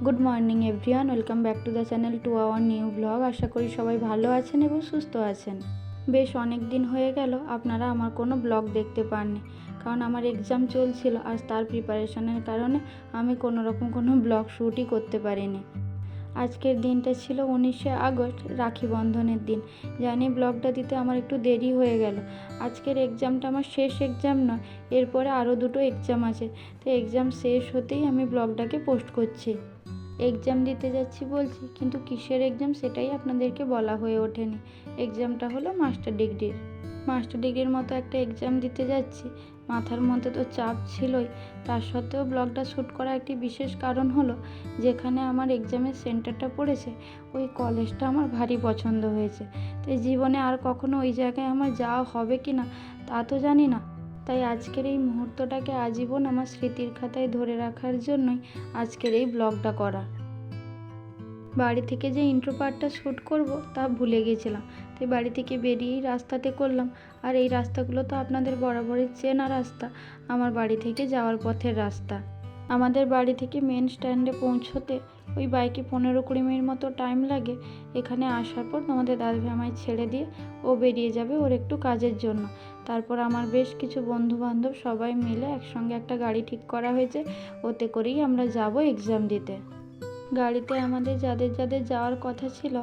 Good morning everyone, welcome back to the channel to our new blog. আশা করি সবাই ভালো আছেন এবং সুস্থ আছেন। বেশ অনেক দিন হয়ে গেল আপনারা আমার কোনো ব্লগ দেখতে পাননি, কারণ আমার এক্সাম চলছিল আর তার প্রিপারেশনের কারণে আমি কোনো ব্লগ শ্যুটই করতে পারিনি। আজকের দিনটা ছিল 19শে আগস্ট, রাখি বন্ধনের দিন। জানি ব্লগটা দিতে আমার একটু দেরি হয়ে গেল। আজকের এক্সামটা আমার শেষ এক্সাম নয়, এরপরে আরও দুটো এক্সাম আছে। তো এক্সাম শেষ হতেই আমি ব্লগটাকে পোস্ট করছি। এক্সাম দিতে যাচ্ছি বলছি, কিন্তু কিসের এক্সাম সেটাই আপনাদেরকে বলা হয়ে ওঠেনি। এক্সামটা হলো মাস্টার ডিগ্রির মতো একটা এক্সাম দিতে যাচ্ছি। মাথার মধ্যে তো চাপ ছিলই, তার সত্ত্বেও ব্লগটা শ্যুট করা একটি বিশেষ কারণ হলো, যেখানে আমার এক্সামের সেন্টারটা পড়েছে ওই কলেজটা আমার ভারী পছন্দ হয়েছে। তাই জীবনে আর কখনো ওই জায়গায় আমার যাওয়া হবে কি না তা তো জানি না। তাই আজকের এই মুহূর্তটাকে আজীবন আমার স্মৃতির খাতায় ধরে রাখার জন্যই আজকের এই ব্লগটা করা। বাড়ি থেকে যে ইন্ট্রো পার্টটা শ্যুট করব তা ভুলে গেছিলাম, তাই বাড়ি থেকে বেরিয়েই রাস্তাতে করলাম। আর এই রাস্তাগুলো তো আপনাদের বরাবরই চেনা রাস্তা, আমার বাড়ি থেকে যাওয়ার পথের রাস্তা। আমাদের বাড়ি থেকে মেন স্ট্যান্ডে পৌঁছতে ওই বাইকে 15-20 মিনিট মতো টাইম লাগে। এখানে আসার পর তোমাদের দাদাভাই আমায় ছেড়ে দিয়ে ও বেরিয়ে যাবে ওর একটু কাজের জন্য। তারপর আমার বেশ কিছু বন্ধুবান্ধব সবাই মিলে একসঙ্গে একটা গাড়ি ঠিক করা হয়েছে, ওতে করেই আমরা যাব এক্সাম দিতে। গাড়িতে আমাদের যাদের যাদের যাওয়ার কথা ছিল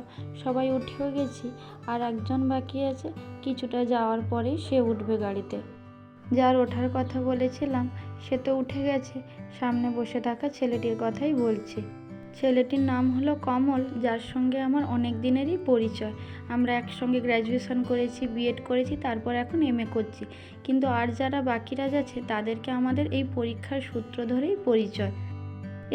সবাই উঠেও গেছি, আর একজন বাকি আছে, কিছুটা যাওয়ার পরেই সে উঠবে গাড়িতে। যার ওঠার কথা বলেছিলাম সে তো উঠে গেছে, সামনে বসে থাকা ছেলেটির কথাই বলছি। ছেলেটির নাম হলো কমল, যার সঙ্গে আমার অনেক দিনেরই পরিচয়। আমরা একসঙ্গে গ্র্যাজুয়েশন করেছি, বিএড করেছি, তারপর এখন এমএ করছি। কিন্তু আর যারা বাকিরা যাচ্ছে তাদেরকে আমাদের এই পরীক্ষার সূত্র ধরেই পরিচয়।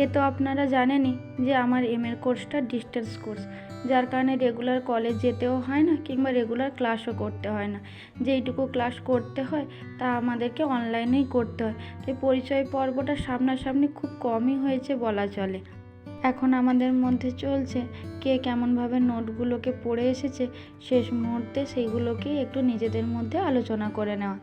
এ তো আপনারা জানেনই যে আমার এমএর কোর্সটা ডিস্টেন্স কোর্স, যার কারণে রেগুলার কলেজ যেতেও হয় না কিংবা রেগুলার ক্লাসও করতে হয় না। যেইটুকু ক্লাস করতে হয় তা আমাদেরকে অনলাইনেই করতে হয়। তাই পরিচয় পর্বটা সামনাসামনি খুব কমই হয়েছে বলা চলে। এখন আমাদের মধ্যে চলছে কে কেমনভাবে নোটগুলোকে পড়ে এসেছে, শেষ মুহূর্তে সেইগুলোকেই একটু নিজেদের মধ্যে আলোচনা করে নেওয়া।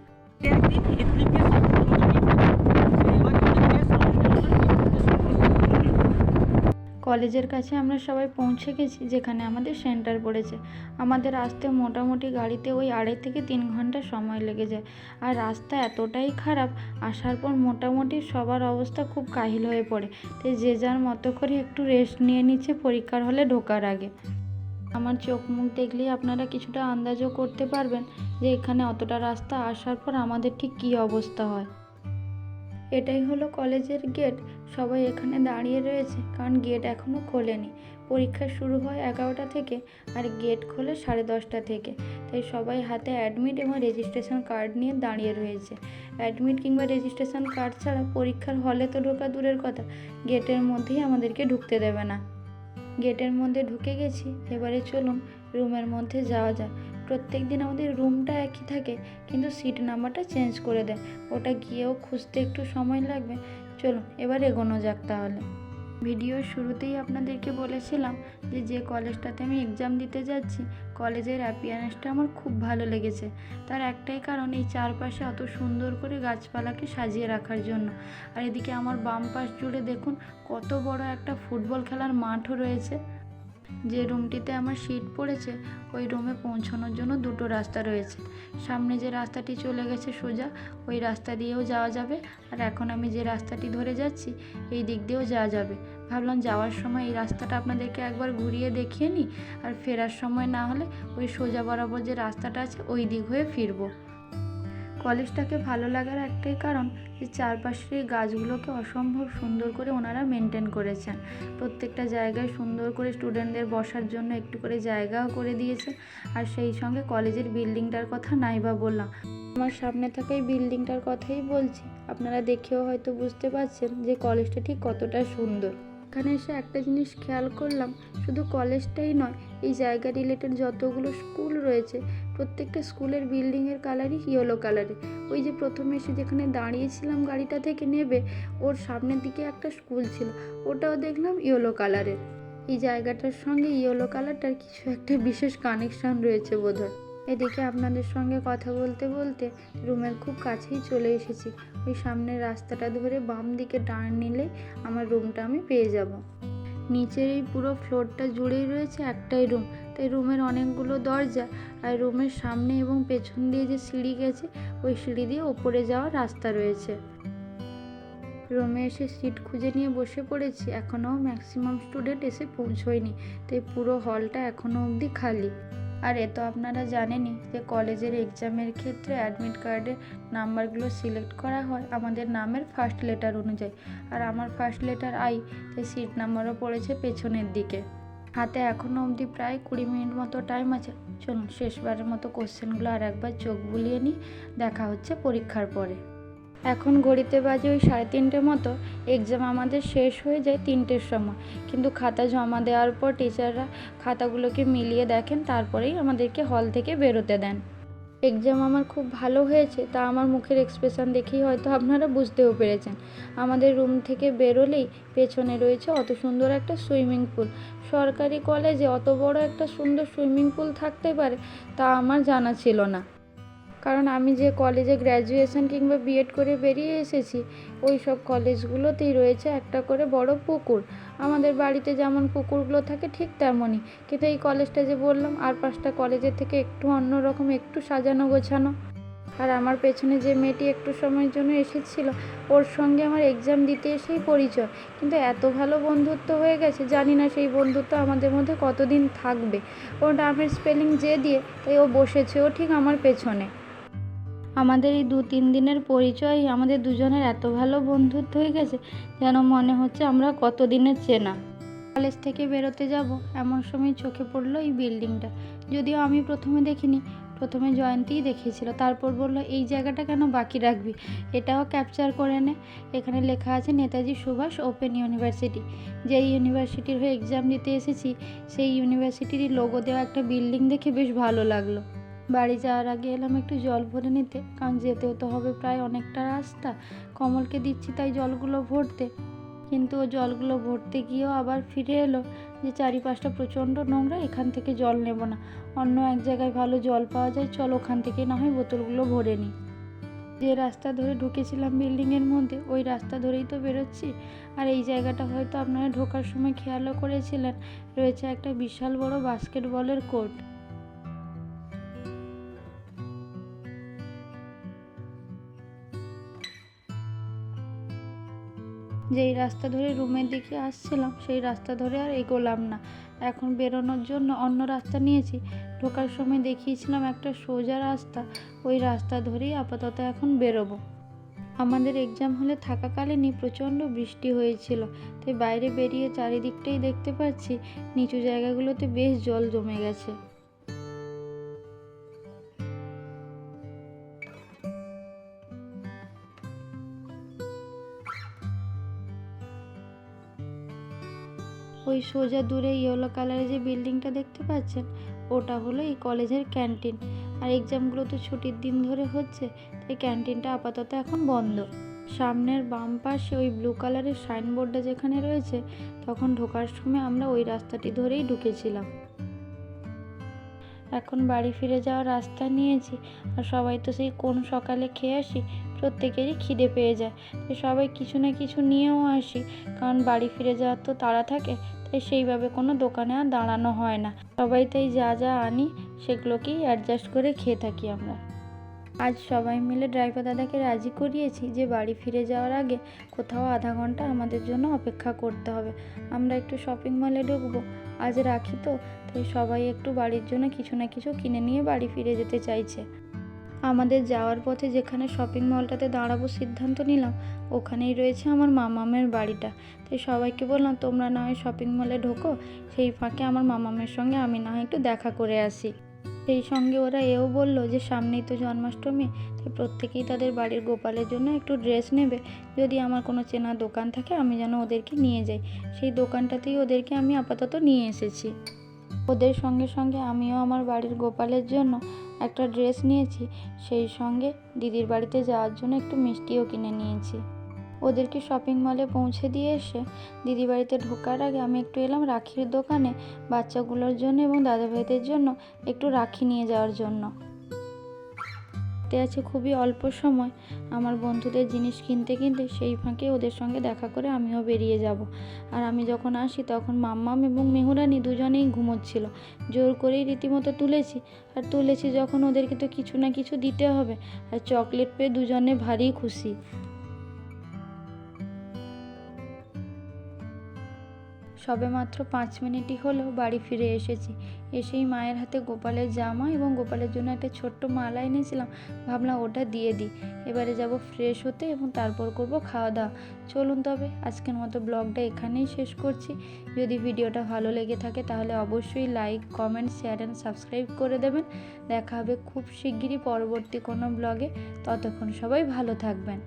কলেজের কাছে আমরা সবাই পৌঁছে গেছি, যেখানে আমাদের সেন্টার পড়েছে। আমাদের আসতে মোটামুটি গাড়িতে ওই 2.5 থেকে 3 ঘন্টা সময় লেগে যায়। আর রাস্তা এতটাই খারাপ, আসার পর মোটামুটি সবার অবস্থা খুব কাহিল হয়ে পড়ে। তাই যে যার মতো করে একটু রেস্ট নিয়ে নিচ্ছে পরীক্ষার হলে ঢোকার আগে। আমার চোখ মুখ দেখলেই আপনারা কিছুটা আন্দাজও করতে পারবেন যে এখানে অতটা রাস্তা আসার পর আমাদের ঠিক কী অবস্থা হয়। এটাই হলো কলেজের গেট। সবাই এখানে দাঁড়িয়ে রয়েছে, কারণ গেট এখনও খোলেনি। পরীক্ষা শুরু হয় 11টা থেকে আর গেট খোলে 10:30টা থেকে। তাই সবাই হাতে অ্যাডমিট এবং রেজিস্ট্রেশন কার্ড নিয়ে দাঁড়িয়ে রয়েছে। অ্যাডমিট কিংবা রেজিস্ট্রেশন কার্ড ছাড়া পরীক্ষার হলে তো ঢোকা দূরের কথা, গেটের মধ্যেই আমাদেরকে ঢুকতে দেবে না। গেটের মধ্যে ঢুকে গেছি, এবারে চলুন রুমের মধ্যে যাওয়া যাক। প্রত্যেক দিন আমাদের রুমটা একই থাকে, কিন্তু সিট নাম্বারটা চেঞ্জ করে দেয়। ওটা গিয়েও খুঁজতে একটু সময় লাগবে। চলুন এবার এগোনো যাক তাহলে। ভিডিওর শুরুতেই আপনাদেরকে বলেছিলাম যে কলেজটাতে আমি এক্সাম দিতে যাচ্ছি, কলেজের অ্যাপিয়ারেন্সটা আমার খুব ভালো লেগেছে। তার একটাই কারণ, এই চারপাশে অত সুন্দর করে গাছপালাকে সাজিয়ে রাখার জন্য। আর এদিকে আমার বাম পাশ জুড়ে দেখুন কত বড় একটা ফুটবল খেলার মাঠও রয়েছে। যে রুমটিতে আমার সিট পড়েছে ওই রুমে পৌঁছানোর জন্য দুটো রাস্তা রয়েছে। সামনে যে রাস্তাটি চলে গেছে সোজা, ওই রাস্তা দিয়েও যাওয়া যাবে, আর এখন আমি যে রাস্তাটি ধরে যাচ্ছি এই দিক দিয়েও যাওয়া যাবে। ভাবলাম যাওয়ার সময় এই রাস্তাটা আপনাদেরকে একবার ঘুরিয়ে দেখিয়ে নিই, আর ফেরার সময় না হলে ওই সোজা বরাবর যে রাস্তাটা আছে ওই দিক হয়ে ফিরবো। কলেজটাকে ভালো লাগার একটাই কারণ যে চারপাশের গাছগুলোকে অসম্ভব সুন্দর করে ওনারা মেনটেন করেছেন। প্রত্যেকটা জায়গায় সুন্দর করে স্টুডেন্টদের বসার জন্য একটু করে জায়গাও করে দিয়েছে। আর সেই সঙ্গে কলেজের বিল্ডিংটার কথা নাই বা বললাম, আমার সামনে থাকা এই বিল্ডিংটার কথাই বলছি। আপনারা দেখেও হয়তো বুঝতে পারছেন যে কলেজটা ঠিক কতটা সুন্দর। এখানে এসে একটা জিনিস খেয়াল করলাম, শুধু কলেজটাই নয়, এই জায়গা রিলেটেড যতগুলো স্কুল রয়েছে প্রত্যেকটা স্কুলের বিল্ডিংয়ের কালারই ইয়েলো কালারের। ওই যে প্রথমে এসে যেখানে দাঁড়িয়েছিলাম গাড়িটা থেকে নেবে, ওর সামনের দিকে একটা স্কুল ছিল, ওটাও দেখলাম ইয়েলো কালারের। এই জায়গাটার সঙ্গে ইয়েলো কালারটার কিছু একটা বিশেষ কানেকশন রয়েছে বোধহয়। এদিকে আপনাদের সঙ্গে কথা বলতে বলতে রুমের খুব কাছেই চলে এসেছি। ওই সামনের রাস্তাটা ধরে বাম দিকে টার্ন নিলেই আমার রুমটা আমি পেয়ে যাব। নিচের এই পুরো ফ্লোরটা জুড়েই রয়েছে একটাই রুম, তাই রুমের অনেকগুলো দরজা, আর রুমের সামনে এবং পেছন দিয়ে যে সিঁড়ি গেছে ওই সিঁড়ি দিয়ে ওপরে যাওয়ার রাস্তা রয়েছে। রুমে এসে সিট খুঁজে নিয়ে বসে পড়েছি। এখনও ম্যাক্সিমাম স্টুডেন্ট এসে পৌঁছয়নি, তাই পুরো হলটা এখনও অবধি খালি। আর এ তো আপনারা জানেনই যে কলেজের এক্সামের ক্ষেত্রে অ্যাডমিট কার্ডের নাম্বারগুলো সিলেক্ট করা হয় আমাদের নামের ফার্স্ট লেটার অনুযায়ী, আর আমার ফার্স্ট লেটার আই, তাই সিট নাম্বারও পড়েছে পেছনের দিকে। হাতে এখনও অবধি প্রায় 20 মিনিট মতো টাইম আছে। চলুন শেষবারের মতো কোশ্চেনগুলো আর একবার চোখ বুলিয়ে নিই, দেখা হচ্ছে পরীক্ষার পরে। এখন ঘড়িতে বাজে ওই 3:30 মতো। এক্সাম আমাদের শেষ হয়ে যায় 3টের সময়, কিন্তু খাতা জমা দেওয়ার পর টিচাররা খাতাগুলোকে মিলিয়ে দেখেন, তারপরেই আমাদেরকে হল থেকে বেরোতে দেন। এক্সাম আমার খুব ভালো হয়েছে, তা আমার মুখের এক্সপ্রেশন দেখেই হয়তো আপনারা বুঝতেও পেরেছেন। আমাদের রুম থেকে বেরোলেই পেছনে রয়েছে অত সুন্দর একটা সুইমিং পুল। সরকারি কলেজে অত বড় একটা সুন্দর সুইমিং পুল থাকতে পারে তা আমার জানা ছিল না, কারণ আমি যে কলেজে গ্র্যাজুয়েশন কিংবা বিএড করে বেরিয়ে এসেছি ওই সব কলেজগুলোতেই রয়েছে একটা করে বড় পুকুর। আমাদের বাড়িতে যেমন পুকুরগুলো থাকে ঠিক তেমনই, কিন্তু এই কলেজটা যে বললাম আর 5টা কলেজের থেকে একটু অন্যরকম, একটু সাজানো গোছানো। আর আমার পেছনে যে মেয়েটি একটু সময়ের জন্য এসেছিল ওর সঙ্গে আমার এক্সাম দিতে এসেই পরিচয়, কিন্তু এত ভালো বন্ধুত্ব হয়ে গেছে, জানি না সেই বন্ধুত্ব আমাদের মধ্যে কতদিন থাকবে। ওর নামের স্পেলিং যে দিয়ে, তাই ও বসেছেও ঠিক আমার পেছনে। আমাদের এই 2-3 দিনের পরিচয় আমাদের দুজনের এত ভালো বন্ধুত্ব হয়ে গেছে যেন মনে হচ্ছে আমরা কতদিনের চেনা। কলেজ থেকে বেরোতে যাব এমন সময় চোখে পড়লো এই বিল্ডিংটা। যদিও আমি প্রথমে দেখিনি, প্রথমে জয়ন্তীই দেখিয়েছিল, তারপর বললো এই জায়গাটা কেন বাকি রাখবি, এটাও ক্যাপচার করে নে। এখানে লেখা আছে নেতাজি সুভাষ ওপেন ইউনিভার্সিটি। যেই ইউনিভার্সিটির হয়ে এক্সাম দিতে এসেছি সেই ইউনিভার্সিটির লোগো দেওয়া একটা বিল্ডিং দেখে বেশ ভালো লাগলো। বাড়ি যাওয়ার আগে এলাম একটু জল ভরে নিতে, কারণ যেতেও তো হবে প্রায় অনেকটা রাস্তা। কমলকে দিচ্ছি তাই জলগুলো ভরতে, কিন্তু ও জলগুলো ভরতে গিয়েও আবার ফিরে এলো যে চারিপাশটা প্রচণ্ড নোংরা, এখান থেকে জল নেব না, অন্য এক জায়গায় ভালো জল পাওয়া যায়, চল ওখান থেকে না হয় বোতলগুলো ভরে নিই। যে রাস্তা ধরে ঢুকেছিলাম বিল্ডিংয়ের মধ্যে ওই রাস্তা ধরেই তো বেরোচ্ছি। আর এই জায়গাটা হয়তো আপনারা ঢোকার সময় খেয়ালও করেছিলেন, রয়েছে একটা বিশাল বড় বাস্কেটবলের কোর্ট। যেই রাস্তা ধরে রুমের দিকে আসছিলাম সেই রাস্তা ধরে আর এগোলাম না, এখন বেরোনোর জন্য অন্য রাস্তা নিয়েছি। ঢোকার সময় দেখিয়েছিলাম একটা সোজা রাস্তা, ওই রাস্তা ধরেই আপাতত এখন বেরোবো। আমাদের এক্সাম হলে থাকাকালীনই প্রচণ্ড বৃষ্টি হয়েছিল, তাই বাইরে বেরিয়ে চারিদিকটাই দেখতে পাচ্ছি নিচু জায়গাগুলোতে বেশ জল জমে গেছে। ওই সোজা দূরে ইয়েলো কালারের যে বিল্ডিংটা দেখতে পাচ্ছেন ওটা হলো এই কলেজের ক্যান্টিন। আর এক্সামগুলো তো ছুটির দিন ধরে হচ্ছে, তাই ক্যান্টিনটা আপাতত এখন বন্ধ। সামনের বাম পাশে ওই ব্লু কালারের সাইনবোর্ডটা যেখানে রয়েছে, তখন ঢোকার সময় আমরা ওই রাস্তাটি ধরেই ঢুকেছিলাম। এখন বাড়ি ফিরে যাওয়ার রাস্তা নিয়েছি, আর সবাই তো সেই কোন সকালে খেয়ে আসি, প্রত্যেকেরই খিদে পেয়ে যায়, তাই সবাই কিছু না কিছু নিয়েও আসি, কারণ বাড়ি ফিরে যাওয়ার তো তাড়া থাকে, তাই সেইভাবে কোনো দোকানে আর দাঁড়ানো হয় না। সবাই তাই যা যা আনি সেগুলোকেই অ্যাডজাস্ট করে খেয়ে থাকি আমরা। আজ সবাই মিলে ড্রাইভার দাদাকে রাজি করিয়েছি যে বাড়ি ফিরে যাওয়ার আগে কোথাও আধা ঘন্টা আমাদের জন্য অপেক্ষা করতে হবে, আমরা একটু শপিং মলে ঢুকবো। আজ রাখি তো, তাই সবাই একটু বাড়ির জন্য কিছু না কিছু কিনে নিয়ে বাড়ি ফিরে যেতে চাইছে। আমাদের যাওয়ার পথে যেখানে শপিং মলটাতে দাঁড়াবো সিদ্ধান্ত নিলাম ওখানেই রয়েছে আমার মামামের বাড়িটা, তাই সবাইকে বললাম তোমরা না হয় শপিং মলে ঢোকো, সেই ফাঁকে আমার মামামের সঙ্গে আমি না হয় একটু দেখা করে আসি। সেই সঙ্গে ওরা এও বলল যে সামনেই তো জন্মাষ্টমী, তাই প্রত্যেকেই তাদের বাড়ির গোপালের জন্য একটু ড্রেস নেবে, যদি আমার কোনো চেনা দোকান থাকে আমি যেন ওদেরকে নিয়ে যাই। সেই দোকানটাতেই ওদেরকে আমি আপাতত নিয়ে এসেছি। ওদের সঙ্গে সঙ্গে আমিও আমার বাড়ির গোপালের জন্য একটা ড্রেস নিয়েছি, সেই সঙ্গে দিদির বাড়িতে যাওয়ার জন্য একটু মিষ্টিও কিনে নিয়েছি। ওদেরকে শপিং মলে পৌঁছে দিয়ে এসে দিদি বাড়িতে ঢোকার আগে আমি একটু এলাম রাখির দোকানে বাচ্চাগুলোর জন্য এবং দাদাভাইদের জন্য একটু রাখি নিয়ে যাওয়ার জন্য। হাতে আছে খুবই অল্প সময়। আমার বন্ধুদের জিনিস কিনতে কিনতে সেই ফাঁকে ওদের সঙ্গে দেখা করে আমিও বেরিয়ে যাব। আর আমি যখন আসি তখন মাম্মাম এবং মেহুরানি দুজনেই ঘুমোচ্ছিল। জোর করেই রীতিমতো তুলেছি যখন ওদেরকে তো কিছু না কিছু দিতে হবে। আর চকলেট পেয়ে দুজনে ভারী খুশি। সবেমাত্র 5 মিনিটই হলো বাড়ি ফিরে এসেছি। এসেই মায়ের হাতে গোপালের জামা এবং গোপালের জন্য একটা ছোট্ট মালা এনেছিলাম, ভাবলাম ওটা দিয়ে দিই। এবারে যাব ফ্রেশ হতে এবং তারপর করব খাওয়া দাওয়া। চলুন তবে আজকের মতো ব্লগটা এখানেই শেষ করছি। যদি ভিডিওটা ভালো লেগে থাকে তাহলে অবশ্যই like, comment, share and subscribe করে দেবেন। দেখা হবে খুব শিগগিরই পরবর্তী কোনো ব্লগে। ততক্ষণ সবাই ভালো থাকবেন।